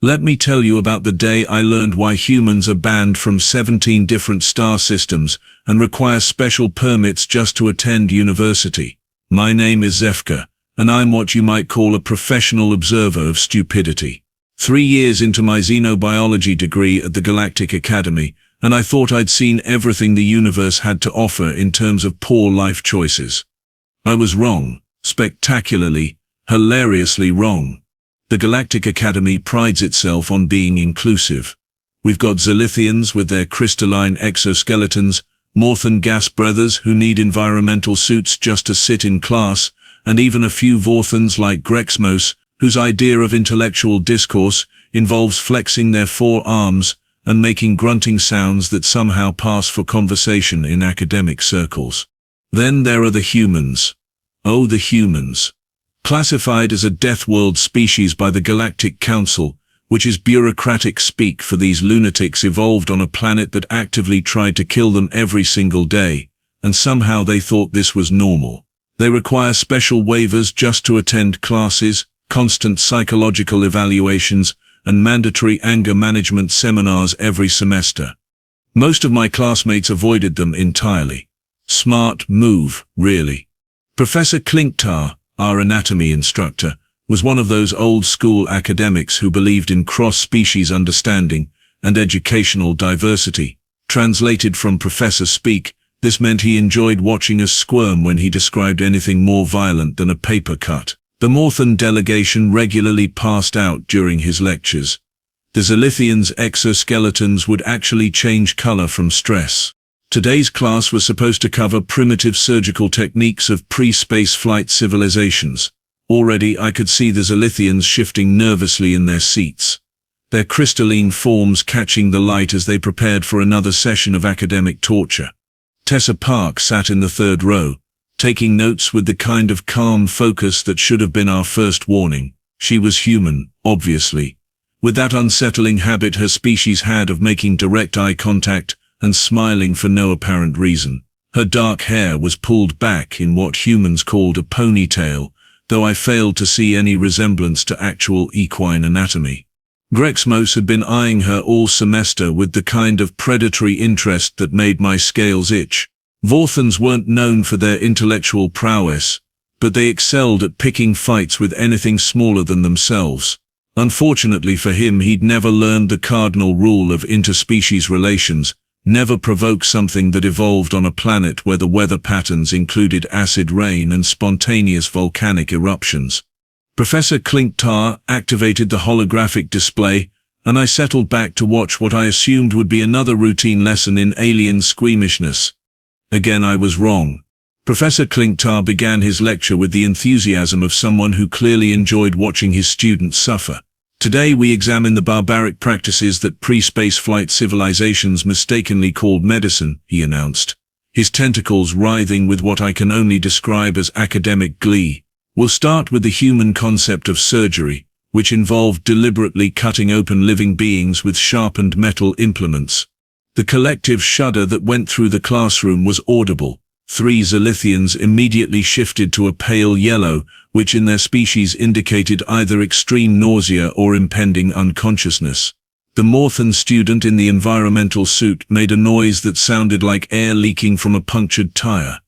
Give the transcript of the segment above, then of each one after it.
Let me tell you about the day I learned why humans are banned from 17 different star systems and require special permits just to attend university. My name is Zefka, and I'm what you might call a professional observer of stupidity. 3 years into my xenobiology degree at the Galactic Academy, and I thought I'd seen everything the universe had to offer in terms of poor life choices. I was wrong, spectacularly, hilariously wrong. The Galactic Academy prides itself on being inclusive. We've got Zilithians with their crystalline exoskeletons, Morthan gas brothers who need environmental suits just to sit in class, and even a few Vorthans like Grexmos, whose idea of intellectual discourse involves flexing their forearms and making grunting sounds that somehow pass for conversation in academic circles. Then there are the humans. Oh, the humans. Classified as a Deathworld species by the Galactic Council, which is bureaucratic speak for these lunatics evolved on a planet that actively tried to kill them every single day, and somehow they thought this was normal. They require special waivers just to attend classes, constant psychological evaluations, and mandatory anger management seminars every semester. Most of my classmates avoided them entirely. Smart move, really. Professor Klinktar, our anatomy instructor, was one of those old-school academics who believed in cross-species understanding and educational diversity. Translated from Professor Speak, this meant he enjoyed watching us squirm when he described anything more violent than a paper cut. The Morthan delegation regularly passed out during his lectures. The Zilithians' exoskeletons would actually change color from stress. Today's class was supposed to cover primitive surgical techniques of pre-space flight civilizations. Already I could see the Zilithians shifting nervously in their seats, their crystalline forms catching the light as they prepared for another session of academic torture. Tessa Park sat in the third row, taking notes with the kind of calm focus that should have been our first warning. She was human, obviously, with that unsettling habit her species had of making direct eye contact and smiling for no apparent reason. Her dark hair was pulled back in what humans called a ponytail, though I failed to see any resemblance to actual equine anatomy. Grexmos had been eyeing her all semester with the kind of predatory interest that made my scales itch. Vorthans weren't known for their intellectual prowess, but they excelled at picking fights with anything smaller than themselves. Unfortunately for him, he'd never learned the cardinal rule of interspecies relations: never provoke something that evolved on a planet where the weather patterns included acid rain and spontaneous volcanic eruptions. Professor Klinktar activated the holographic display, and I settled back to watch what I assumed would be another routine lesson in alien squeamishness. Again I was wrong. Professor Klinktar began his lecture with the enthusiasm of someone who clearly enjoyed watching his students suffer. Today we examine the barbaric practices that pre-space flight civilizations mistakenly called medicine, he announced, his tentacles writhing with what I can only describe as academic glee. We'll start with the human concept of surgery, which involved deliberately cutting open living beings with sharpened metal implements. The collective shudder that went through the classroom was audible. 3 Zilithians immediately shifted to a pale yellow, which in their species indicated either extreme nausea or impending unconsciousness. The Morthan student in the environmental suit made a noise that sounded like air leaking from a punctured tire.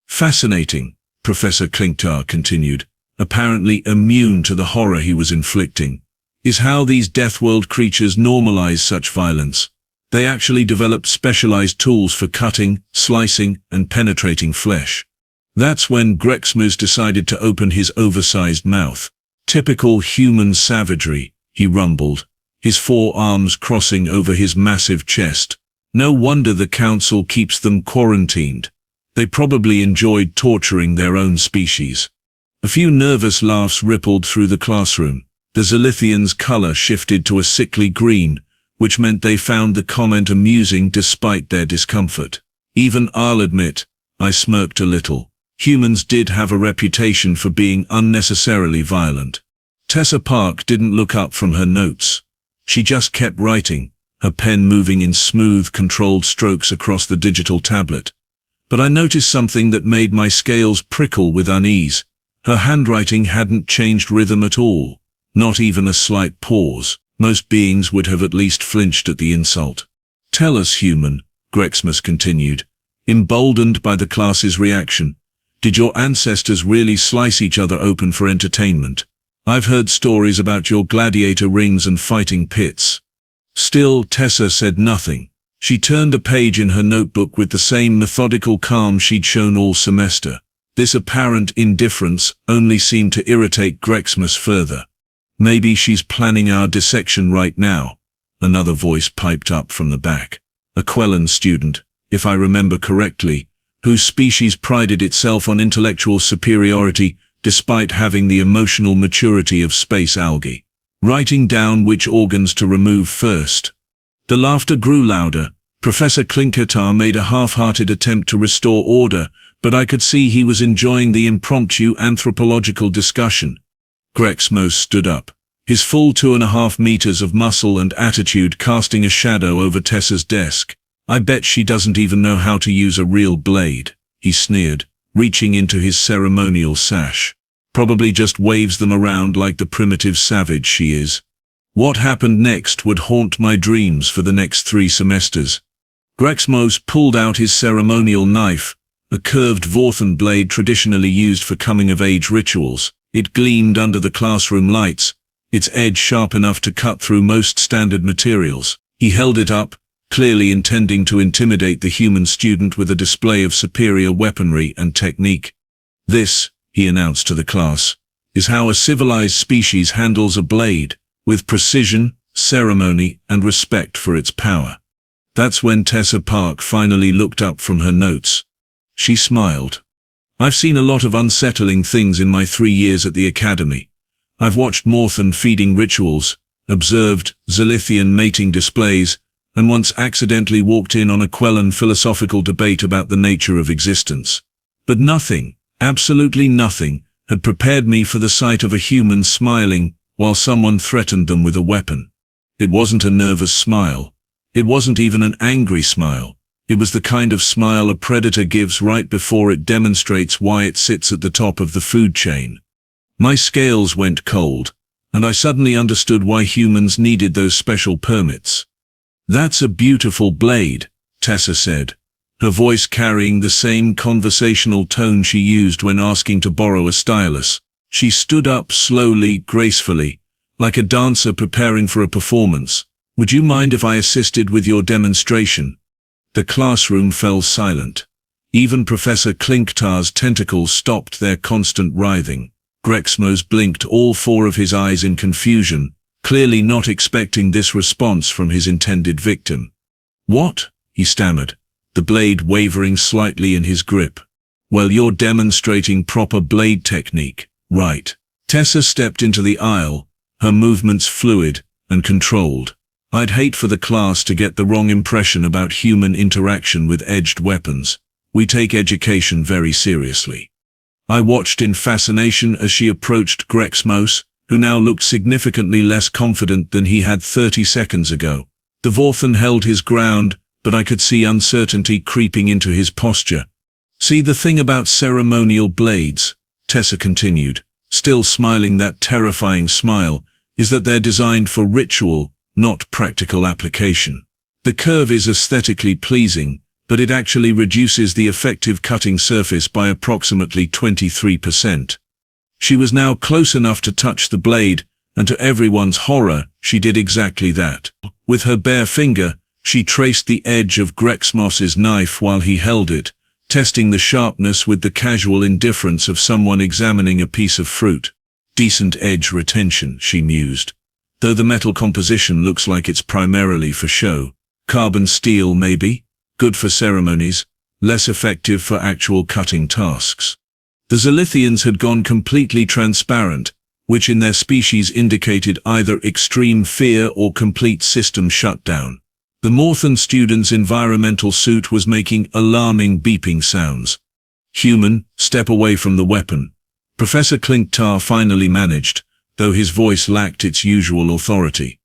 Fascinating, Professor Klinktar continued, apparently immune to the horror he was inflicting, is how these Deathworld creatures normalize such violence. They actually developed specialized tools for cutting, slicing, and penetrating flesh. That's when Grexmos decided to open his oversized mouth. Typical human savagery, he rumbled, his forearms crossing over his massive chest. No wonder the council keeps them quarantined. They probably enjoyed torturing their own species. A few nervous laughs rippled through the classroom. The Zilithians' color shifted to a sickly green, which meant they found the comment amusing despite their discomfort. Even I'll admit, I smirked a little. Humans did have a reputation for being unnecessarily violent. Tessa Park didn't look up from her notes. She just kept writing, her pen moving in smooth, controlled strokes across the digital tablet. But I noticed something that made my scales prickle with unease. Her handwriting hadn't changed rhythm at all, not even a slight pause. Most beings would have at least flinched at the insult. "Tell us, human," Grexmus continued, emboldened by the class's reaction. "Did your ancestors really slice each other open for entertainment? I've heard stories about your gladiator rings and fighting pits." Still, Tessa said nothing. She turned a page in her notebook with the same methodical calm she'd shown all semester. This apparent indifference only seemed to irritate Grexmus further. "Maybe she's planning our dissection right now," another voice piped up from the back. A Quellan student, if I remember correctly, whose species prided itself on intellectual superiority despite having the emotional maturity of space algae. Writing down which organs to remove first. The laughter grew louder. Professor Klinkertar made a half-hearted attempt to restore order, but I could see he was enjoying the impromptu anthropological discussion. Grexmus stood up, his full 2.5 meters of muscle and attitude casting a shadow over Tessa's desk. "I bet she doesn't even know how to use a real blade," he sneered, reaching into his ceremonial sash. "Probably just waves them around like the primitive savage she is." What happened next would haunt my dreams for the next 3 semesters. Grexmus pulled out his ceremonial knife, a curved Vorthen blade traditionally used for coming-of-age rituals. It gleamed under the classroom lights, its edge sharp enough to cut through most standard materials. He held it up, clearly intending to intimidate the human student with a display of superior weaponry and technique. "This," he announced to the class, "is how a civilized species handles a blade, with precision, ceremony, and respect for its power." That's when Tessa Park finally looked up from her notes. She smiled. "I've seen a lot of unsettling things in my 3 years at the Academy. I've watched Morthan feeding rituals, observed Zilithian mating displays, and once accidentally walked in on a Quellan philosophical debate about the nature of existence. But nothing, absolutely nothing, had prepared me for the sight of a human smiling while someone threatened them with a weapon. It wasn't a nervous smile. It wasn't even an angry smile. It was the kind of smile a predator gives right before it demonstrates why it sits at the top of the food chain. My scales went cold, and I suddenly understood why humans needed those special permits. "That's a beautiful blade," Tessa said, her voice carrying the same conversational tone she used when asking to borrow a stylus. She stood up slowly, gracefully, like a dancer preparing for a performance. "Would you mind if I assisted with your demonstration?" The classroom fell silent. Even Professor Klinktar's tentacles stopped their constant writhing. Grexmus blinked all 4 of his eyes in confusion, clearly not expecting this response from his intended victim. "What?" he stammered, the blade wavering slightly in his grip. "Well, you're demonstrating proper blade technique, right?" Tessa stepped into the aisle, her movements fluid and controlled. I'd hate for the class to get the wrong impression about human interaction with edged weapons. We take education very seriously. I watched in fascination as she approached Grexmus, who now looked significantly less confident than he had 30 seconds ago. The Vorthen held his ground, but I could see uncertainty creeping into his posture. "See, the thing about ceremonial blades," Tessa continued, still smiling that terrifying smile, "is that they're designed for ritual, not practical application. The curve is aesthetically pleasing, but it actually reduces the effective cutting surface by approximately 23%. She was now close enough to touch the blade, and to everyone's horror, she did exactly that. With her bare finger, she traced the edge of Grexmus's knife while he held it, testing the sharpness with the casual indifference of someone examining a piece of fruit. "Decent edge retention," she mused. "Though the metal composition looks like it's primarily for show. Carbon steel, maybe? Good for ceremonies, less effective for actual cutting tasks." The Zilithians had gone completely transparent, which in their species indicated either extreme fear or complete system shutdown. The Morthan student's environmental suit was making alarming beeping sounds. "Human, step away from the weapon," Professor Klinktar finally managed, though his voice lacked its usual authority.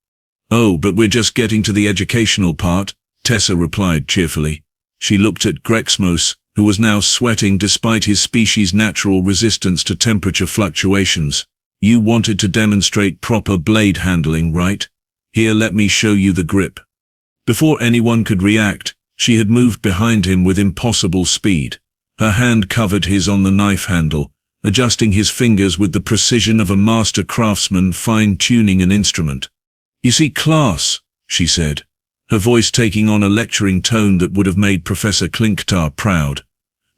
"Oh, but we're just getting to the educational part," Tessa replied cheerfully. She looked at Grexmus, who was now sweating despite his species' natural resistance to temperature fluctuations. "You wanted to demonstrate proper blade handling, right? Here, let me show you the grip. Before anyone could react, she had moved behind him with impossible speed. Her hand covered his on the knife handle, adjusting his fingers with the precision of a master craftsman fine-tuning an instrument. "You see, class," she said, her voice taking on a lecturing tone that would have made Professor Klinktar proud.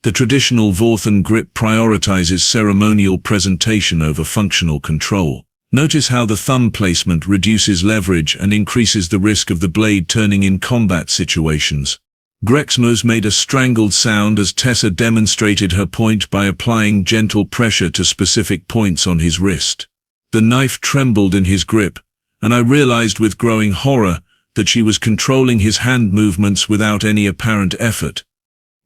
"The traditional Vorthan grip prioritizes ceremonial presentation over functional control. Notice how the thumb placement reduces leverage and increases the risk of the blade turning in combat situations." Grexmos made a strangled sound as Tessa demonstrated her point by applying gentle pressure to specific points on his wrist. The knife trembled in his grip, and I realized with growing horror that she was controlling his hand movements without any apparent effort.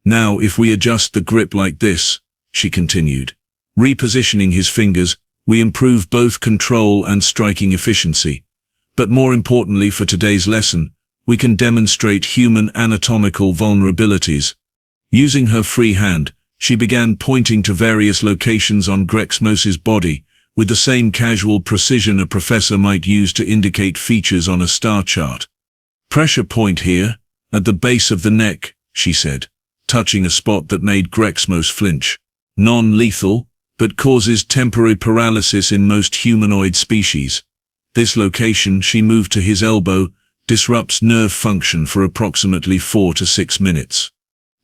"Now, if we adjust the grip like this," she continued, repositioning his fingers, "we improve both control and striking efficiency. But more importantly for today's lesson, we can demonstrate human anatomical vulnerabilities." Using her free hand, she began pointing to various locations on Grexmos's body, with the same casual precision a professor might use to indicate features on a star chart. "Pressure point here, at the base of the neck," she said, touching a spot that made Grexmos flinch. "Non-lethal, but causes temporary paralysis in most humanoid species. This location," she moved to his elbow, "disrupts nerve function for approximately 4 to 6 minutes.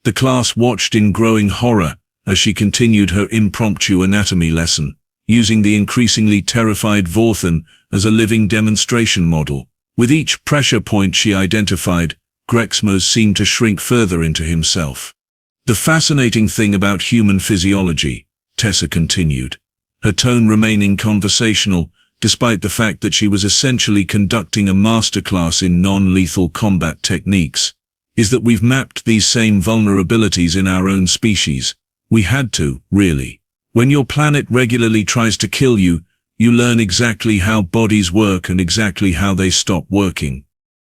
The class watched in growing horror as she continued her impromptu anatomy lesson, using the increasingly terrified Vorthan as a living demonstration model. With each pressure point she identified, Grexmos seemed to shrink further into himself. "The fascinating thing about human physiology," Tessa continued, her tone remaining conversational, despite the fact that she was essentially conducting a masterclass in non-lethal combat techniques, "is that we've mapped these same vulnerabilities in our own species. We had to, really. When your planet regularly tries to kill you, you learn exactly how bodies work and exactly how they stop working."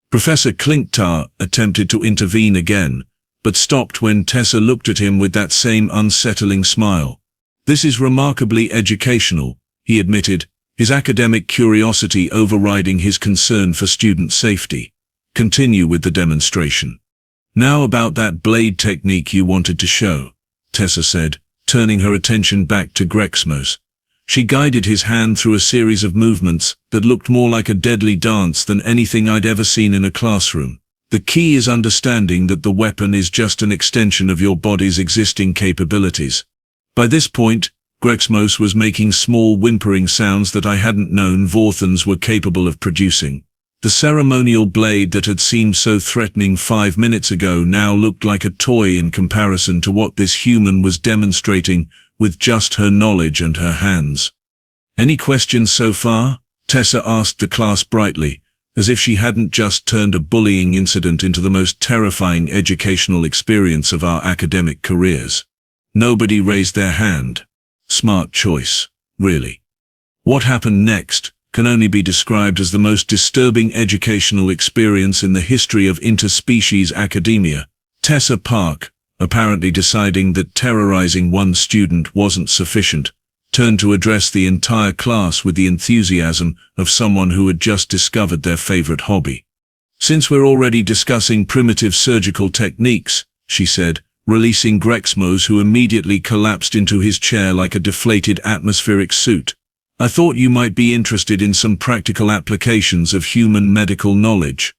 Professor Klinktar attempted to intervene again, but stopped when Tessa looked at him with that same unsettling smile. "This is remarkably educational," he admitted, his academic curiosity overriding his concern for student safety. "Continue with the demonstration." "Now about that blade technique you wanted to show," Tessa said, turning her attention back to Grexmos. She guided his hand through a series of movements that looked more like a deadly dance than anything I'd ever seen in a classroom. "The key is understanding that the weapon is just an extension of your body's existing capabilities." By this point, Grexmos was making small whimpering sounds that I hadn't known Vorthans were capable of producing. The ceremonial blade that had seemed so threatening 5 minutes ago now looked like a toy in comparison to what this human was demonstrating with just her knowledge and her hands. "Any questions so far?" Tessa asked the class brightly, as if she hadn't just turned a bullying incident into the most terrifying educational experience of our academic careers. Nobody raised their hand. Smart choice, really. What happened next can only be described as the most disturbing educational experience in the history of interspecies academia. Tessa Park, apparently deciding that terrorizing one student wasn't sufficient, turned to address the entire class with the enthusiasm of someone who had just discovered their favorite hobby. "Since we're already discussing primitive surgical techniques," she said, releasing Grexmos, who immediately collapsed into his chair like a deflated atmospheric suit, "I thought you might be interested in some practical applications of human medical knowledge."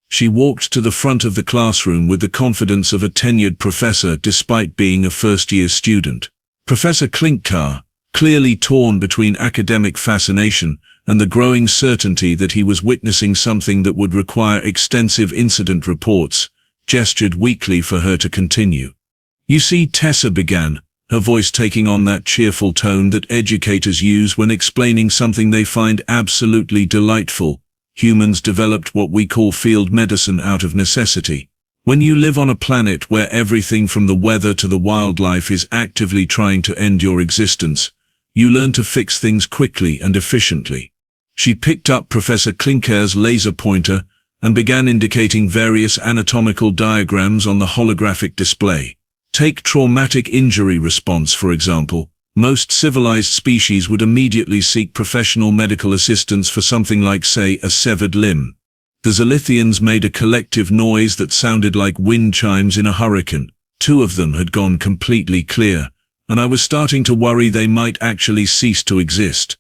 She walked to the front of the classroom with the confidence of a tenured professor despite being a first-year student. Professor Klinktar, clearly torn between academic fascination and the growing certainty that he was witnessing something that would require extensive incident reports, gestured weakly for her to continue. "You see," Tessa began, her voice taking on that cheerful tone that educators use when explaining something they find absolutely delightful, "humans developed what we call field medicine out of necessity. When you live on a planet where everything from the weather to the wildlife is actively trying to end your existence, you learn to fix things quickly and efficiently." She picked up Professor Klinker's laser pointer and began indicating various anatomical diagrams on the holographic display. Take traumatic injury response, for example. Most civilized species would immediately seek professional medical assistance for something like, say, a severed limb. The Zilithians made a collective noise that sounded like wind chimes in a hurricane. 2 of them had gone completely clear, and I was starting to worry they might actually cease to exist.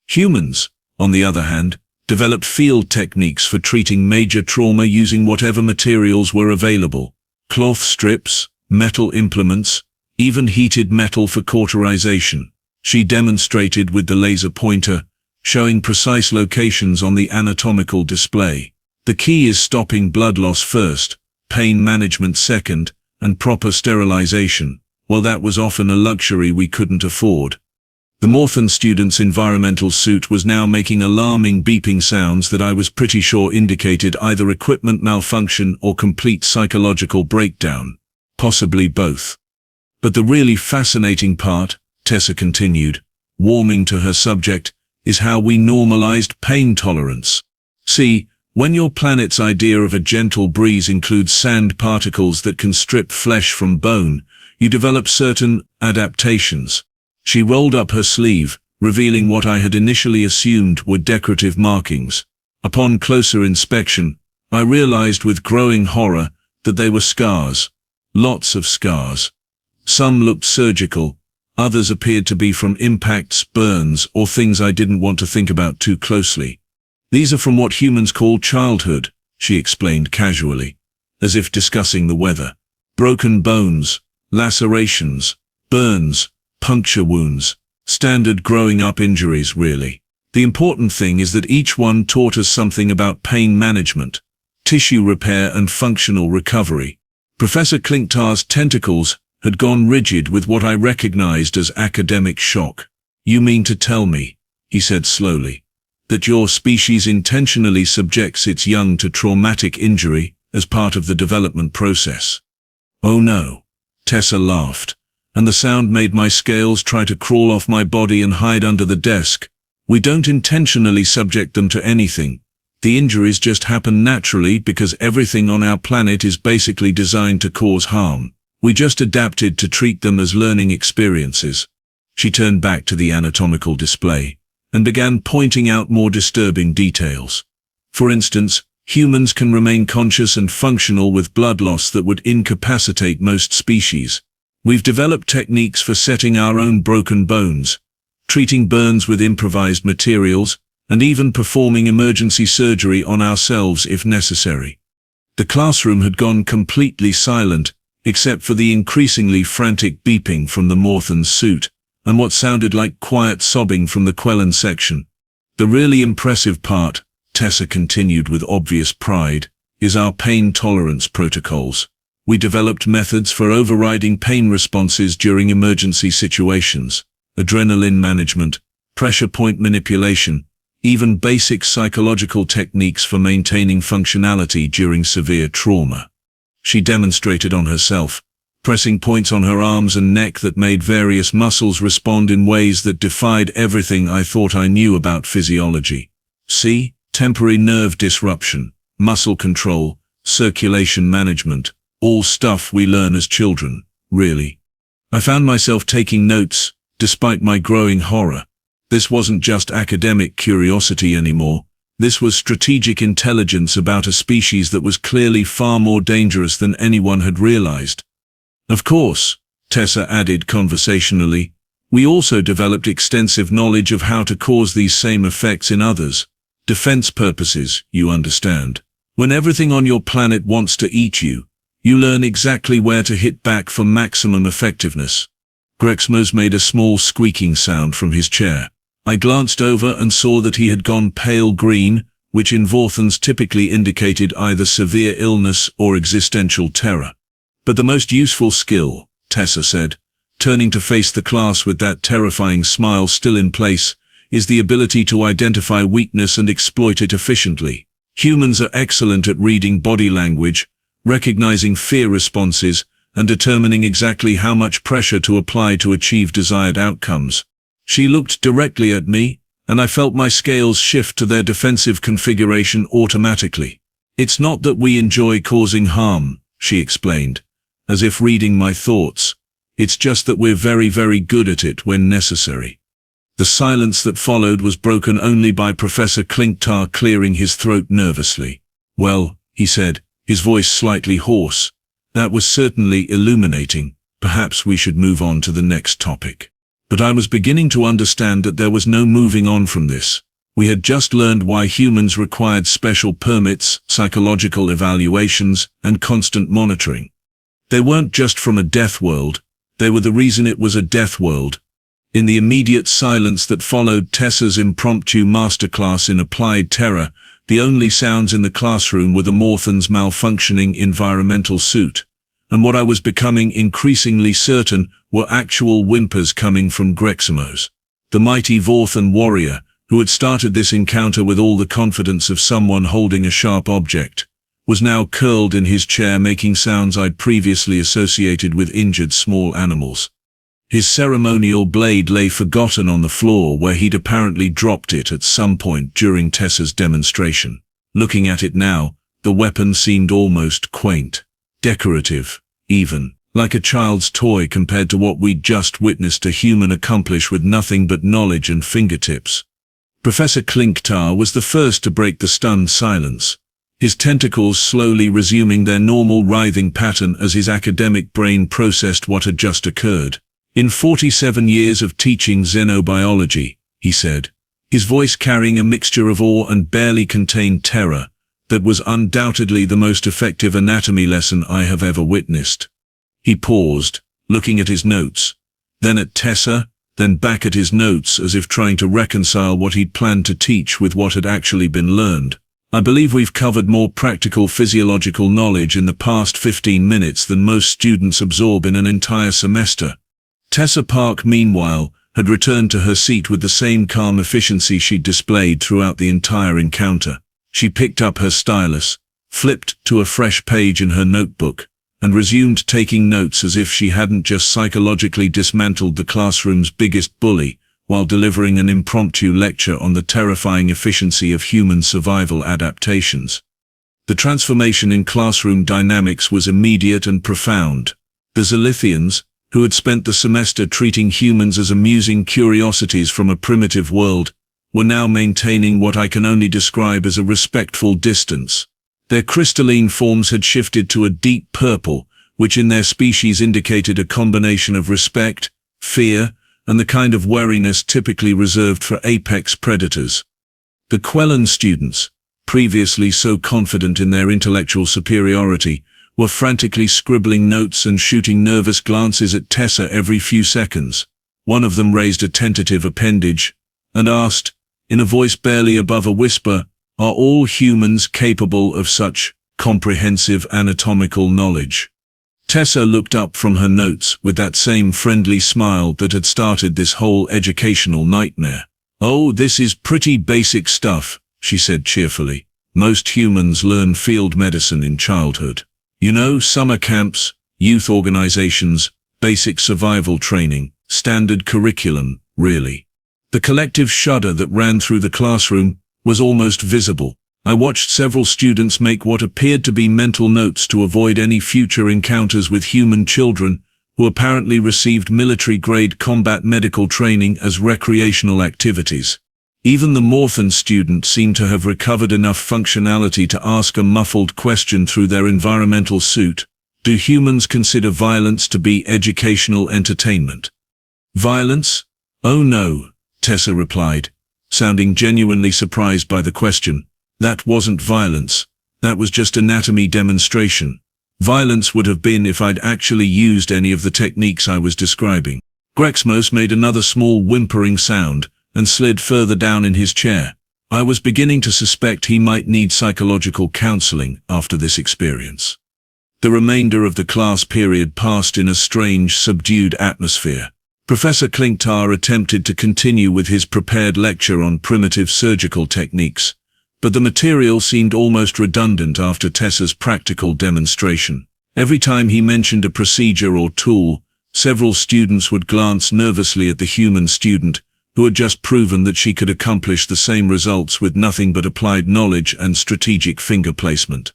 Humans, on the other hand, developed field techniques for treating major trauma using whatever materials were available. Cloth strips, metal implements, even heated metal for cauterization. She demonstrated with the laser pointer, showing precise locations on the anatomical display. The key is stopping blood loss first, pain management second, and proper sterilization. Well, that was often a luxury we couldn't afford. The Morthan student's environmental suit was now making alarming beeping sounds that I was pretty sure indicated either equipment malfunction or complete psychological breakdown. Possibly both. But the really fascinating part, Tessa continued, warming to her subject, is how we normalized pain tolerance. See, when your planet's idea of a gentle breeze includes sand particles that can strip flesh from bone, you develop certain adaptations. She rolled up her sleeve, revealing what I had initially assumed were decorative markings. Upon closer inspection, I realized with growing horror that they were scars. Lots of scars. Some looked surgical, others appeared to be from impacts, burns, or things I didn't want to think about too closely. These are from what humans call childhood, she explained casually, as if discussing the weather. Broken bones, lacerations, burns, puncture wounds, standard growing up injuries really. The important thing is that each one taught us something about pain management, tissue repair and functional recovery. Professor Klinktar's tentacles had gone rigid with what I recognized as academic shock. You mean to tell me, he said slowly, that your species intentionally subjects its young to traumatic injury as part of the development process? Oh no, Tessa laughed, and the sound made my scales try to crawl off my body and hide under the desk. We don't intentionally subject them to anything. The injuries just happen naturally because everything on our planet is basically designed to cause harm. We just adapted to treat them as learning experiences. She turned back to the anatomical display and began pointing out more disturbing details. For instance, humans can remain conscious and functional with blood loss that would incapacitate most species. We've developed techniques for setting our own broken bones, treating burns with improvised materials, and even performing emergency surgery on ourselves if necessary. The classroom had gone completely silent, except for the increasingly frantic beeping from the Morthan's suit, and what sounded like quiet sobbing from the Quellan section. The really impressive part, Tessa continued with obvious pride, is our pain tolerance protocols. We developed methods for overriding pain responses during emergency situations, adrenaline management, pressure point manipulation, even basic psychological techniques for maintaining functionality during severe trauma. She demonstrated on herself, pressing points on her arms and neck that made various muscles respond in ways that defied everything I thought I knew about physiology. See, temporary nerve disruption, muscle control, circulation management, all stuff we learn as children, really. I found myself taking notes, despite my growing horror. This wasn't just academic curiosity anymore. This was strategic intelligence about a species that was clearly far more dangerous than anyone had realized. Of course, Tessa added conversationally, we also developed extensive knowledge of how to cause these same effects in others. Defense purposes, you understand. When everything on your planet wants to eat you, you learn exactly where to hit back for maximum effectiveness. Grexmos made a small squeaking sound from his chair. I glanced over and saw that he had gone pale green, which in Vorthans typically indicated either severe illness or existential terror. But the most useful skill, Tessa said, turning to face the class with that terrifying smile still in place, is the ability to identify weakness and exploit it efficiently. Humans are excellent at reading body language, recognizing fear responses, and determining exactly how much pressure to apply to achieve desired outcomes. She looked directly at me, and I felt my scales shift to their defensive configuration automatically. It's not that we enjoy causing harm, she explained, as if reading my thoughts. It's just that we're very, very good at it when necessary. The silence that followed was broken only by Professor Klinktar clearing his throat nervously. "Well," he said, his voice slightly hoarse, "that was certainly illuminating. Perhaps we should move on to the next topic." But I was beginning to understand that there was no moving on from this. We had just learned why humans required special permits, psychological evaluations, and constant monitoring. They weren't just from a death world, they were the reason it was a death world. In the immediate silence that followed Tessa's impromptu masterclass in applied terror, the only sounds in the classroom were the Morthan's malfunctioning environmental suit, and what I was becoming increasingly certain were actual whimpers coming from Greximos. The mighty Vorthan warrior, who had started this encounter with all the confidence of someone holding a sharp object, was now curled in his chair making sounds I'd previously associated with injured small animals. His ceremonial blade lay forgotten on the floor where he'd apparently dropped it at some point during Tessa's demonstration. Looking at it now, the weapon seemed almost quaint, decorative, even, like a child's toy compared to what we'd just witnessed a human accomplish with nothing but knowledge and fingertips. Professor Klinktar was the first to break the stunned silence, his tentacles slowly resuming their normal writhing pattern as his academic brain processed what had just occurred. "In 47 years of teaching xenobiology," he said, his voice carrying a mixture of awe and barely contained terror, "that was undoubtedly the most effective anatomy lesson I have ever witnessed." He paused, looking at his notes, then at Tessa, then back at his notes as if trying to reconcile what he'd planned to teach with what had actually been learned. "I believe we've covered more practical physiological knowledge in the past 15 minutes than most students absorb in an entire semester." Tessa Park, meanwhile, had returned to her seat with the same calm efficiency she'd displayed throughout the entire encounter. She picked up her stylus, flipped to a fresh page in her notebook, and resumed taking notes as if she hadn't just psychologically dismantled the classroom's biggest bully while delivering an impromptu lecture on the terrifying efficiency of human survival adaptations. The transformation in classroom dynamics was immediate and profound. The Zilithians, who had spent the semester treating humans as amusing curiosities from a primitive world, were now maintaining what I can only describe as a respectful distance. Their crystalline forms had shifted to a deep purple, which in their species indicated a combination of respect, fear, and the kind of wariness typically reserved for apex predators. The Quellan students, previously so confident in their intellectual superiority, were frantically scribbling notes and shooting nervous glances at Tessa every few seconds. One of them raised a tentative appendage and asked, in a voice barely above a whisper, "Are all humans capable of such comprehensive anatomical knowledge?" Tessa looked up from her notes with that same friendly smile that had started this whole educational nightmare. "Oh, this is pretty basic stuff," she said cheerfully. "Most humans learn field medicine in childhood. You know, summer camps, youth organizations, basic survival training, standard curriculum, really." The collective shudder that ran through the classroom was almost visible. I watched several students make what appeared to be mental notes to avoid any future encounters with human children, who apparently received military-grade combat medical training as recreational activities. Even the Morthan student seemed to have recovered enough functionality to ask a muffled question through their environmental suit. "Do humans consider violence to be educational entertainment?" "Violence? Oh no," Tessa replied, sounding genuinely surprised by the question. "That wasn't violence. That was just anatomy demonstration. Violence would have been if I'd actually used any of the techniques I was describing." Greximos made another small whimpering sound and slid further down in his chair. I was beginning to suspect he might need psychological counseling after this experience. The remainder of the class period passed in a strange, subdued atmosphere. Professor Klinktar attempted to continue with his prepared lecture on primitive surgical techniques, but the material seemed almost redundant after Tessa's practical demonstration. Every time he mentioned a procedure or tool, several students would glance nervously at the human student, who had just proven that she could accomplish the same results with nothing but applied knowledge and strategic finger placement.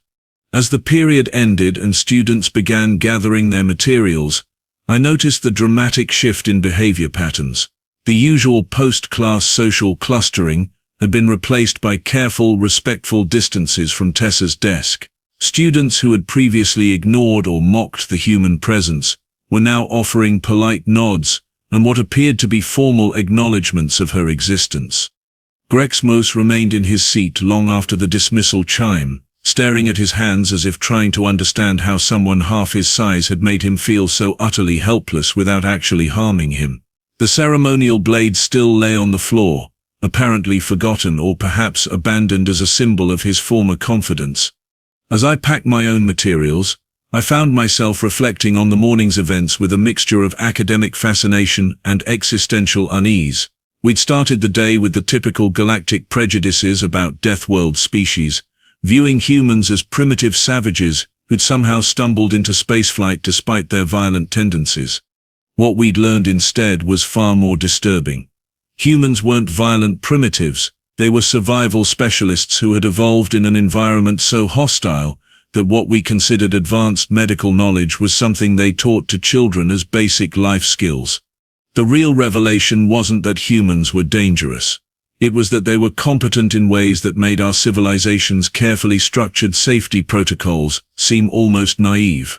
As the period ended and students began gathering their materials, I noticed the dramatic shift in behavior patterns. The usual post-class social clustering, had been replaced by careful, respectful distances from Tessa's desk. Students who had previously ignored or mocked the human presence were now offering polite nods and what appeared to be formal acknowledgments of her existence. Grexmos remained in his seat long after the dismissal chime, staring at his hands as if trying to understand how someone half his size had made him feel so utterly helpless without actually harming him. The ceremonial blade still lay on the floor, apparently forgotten or perhaps abandoned as a symbol of his former confidence. As I packed my own materials, I found myself reflecting on the morning's events with a mixture of academic fascination and existential unease. We'd started the day with the typical galactic prejudices about Deathworld species, viewing humans as primitive savages who'd somehow stumbled into spaceflight despite their violent tendencies. What we'd learned instead was far more disturbing. Humans weren't violent primitives, they were survival specialists who had evolved in an environment so hostile that what we considered advanced medical knowledge was something they taught to children as basic life skills. The real revelation wasn't that humans were dangerous. It was that they were competent in ways that made our civilization's carefully structured safety protocols seem almost naive.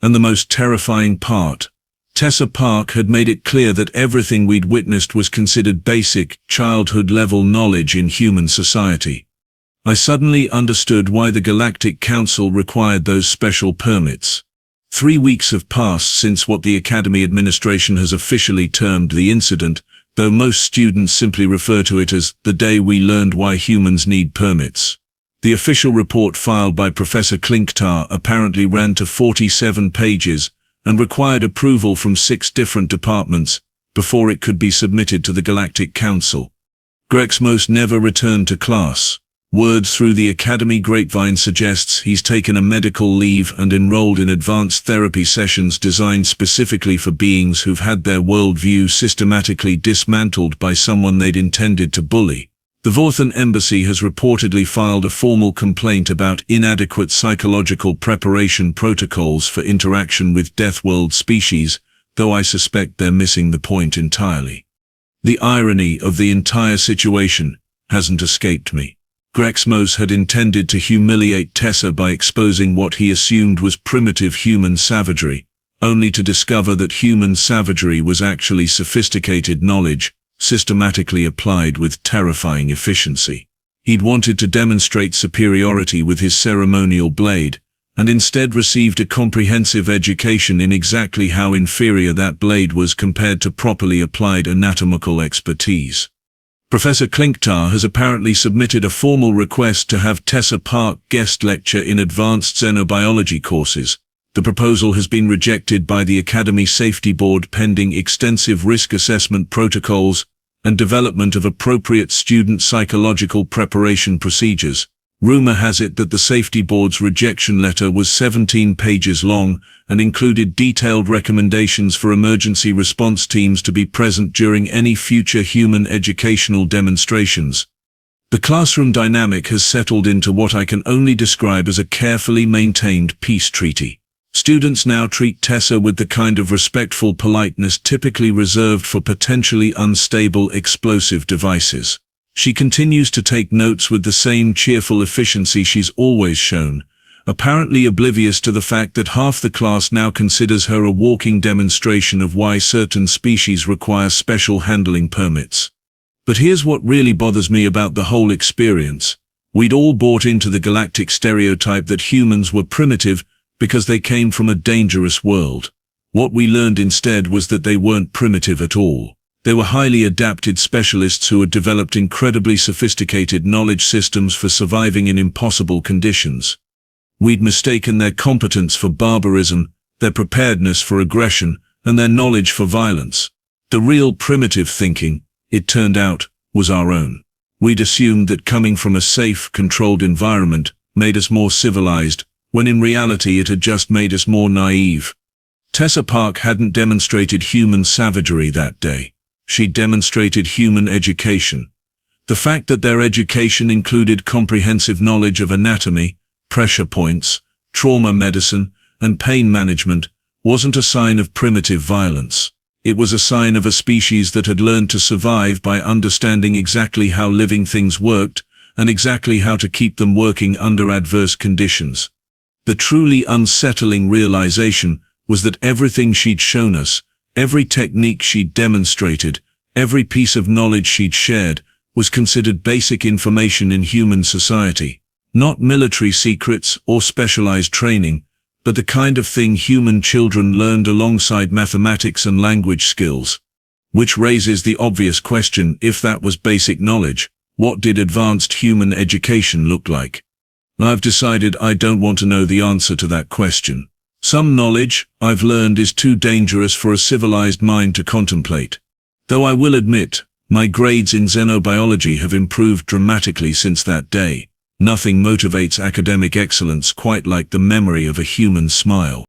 And the most terrifying part, Tessa Park had made it clear that everything we'd witnessed was considered basic, childhood-level knowledge in human society. I suddenly understood why the Galactic Council required those special permits. 3 weeks have passed since what the Academy administration has officially termed the incident, though most students simply refer to it as the day we learned why humans need permits. The official report filed by Professor Klinktar apparently ran to 47 pages and required approval from 6 different departments before it could be submitted to the Galactic Council. Grexmos never returned to class. Word through the Academy grapevine suggests he's taken a medical leave and enrolled in advanced therapy sessions designed specifically for beings who've had their worldview systematically dismantled by someone they'd intended to bully. The Vorthan Embassy has reportedly filed a formal complaint about inadequate psychological preparation protocols for interaction with Deathworld species, though I suspect they're missing the point entirely. The irony of the entire situation hasn't escaped me. Grexmos had intended to humiliate Tessa by exposing what he assumed was primitive human savagery, only to discover that human savagery was actually sophisticated knowledge, systematically applied with terrifying efficiency. He'd wanted to demonstrate superiority with his ceremonial blade, and instead received a comprehensive education in exactly how inferior that blade was compared to properly applied anatomical expertise. Professor Klinktar has apparently submitted a formal request to have Tessa Park guest lecture in advanced xenobiology courses. The proposal has been rejected by the Academy Safety Board pending extensive risk assessment protocols and development of appropriate student psychological preparation procedures. Rumor has it that the Safety Board's rejection letter was 17 pages long and included detailed recommendations for emergency response teams to be present during any future human educational demonstrations. The classroom dynamic has settled into what I can only describe as a carefully maintained peace treaty. Students now treat Tessa with the kind of respectful politeness typically reserved for potentially unstable explosive devices. She continues to take notes with the same cheerful efficiency she's always shown, apparently oblivious to the fact that half the class now considers her a walking demonstration of why certain species require special handling permits. But here's what really bothers me about the whole experience. We'd all bought into the galactic stereotype that humans were primitive because they came from a dangerous world. What we learned instead was that they weren't primitive at all. They were highly adapted specialists who had developed incredibly sophisticated knowledge systems for surviving in impossible conditions. We'd mistaken their competence for barbarism, their preparedness for aggression, and their knowledge for violence. The real primitive thinking, it turned out, was our own. We'd assumed that coming from a safe, controlled environment made us more civilized, when in reality it had just made us more naive. Tessa Park hadn't demonstrated human savagery that day. She demonstrated human education. The fact that their education included comprehensive knowledge of anatomy, pressure points, trauma medicine, and pain management wasn't a sign of primitive violence. It was a sign of a species that had learned to survive by understanding exactly how living things worked and exactly how to keep them working under adverse conditions. The truly unsettling realization was that everything she'd shown us, every technique she'd demonstrated, every piece of knowledge she'd shared, was considered basic information in human society. Not military secrets or specialized training, but the kind of thing human children learned alongside mathematics and language skills. Which raises the obvious question, if that was basic knowledge, what did advanced human education look like? I've decided I don't want to know the answer to that question. Some knowledge, I've learned, is too dangerous for a civilized mind to contemplate. Though I will admit, my grades in xenobiology have improved dramatically since that day. Nothing motivates academic excellence quite like the memory of a human smile.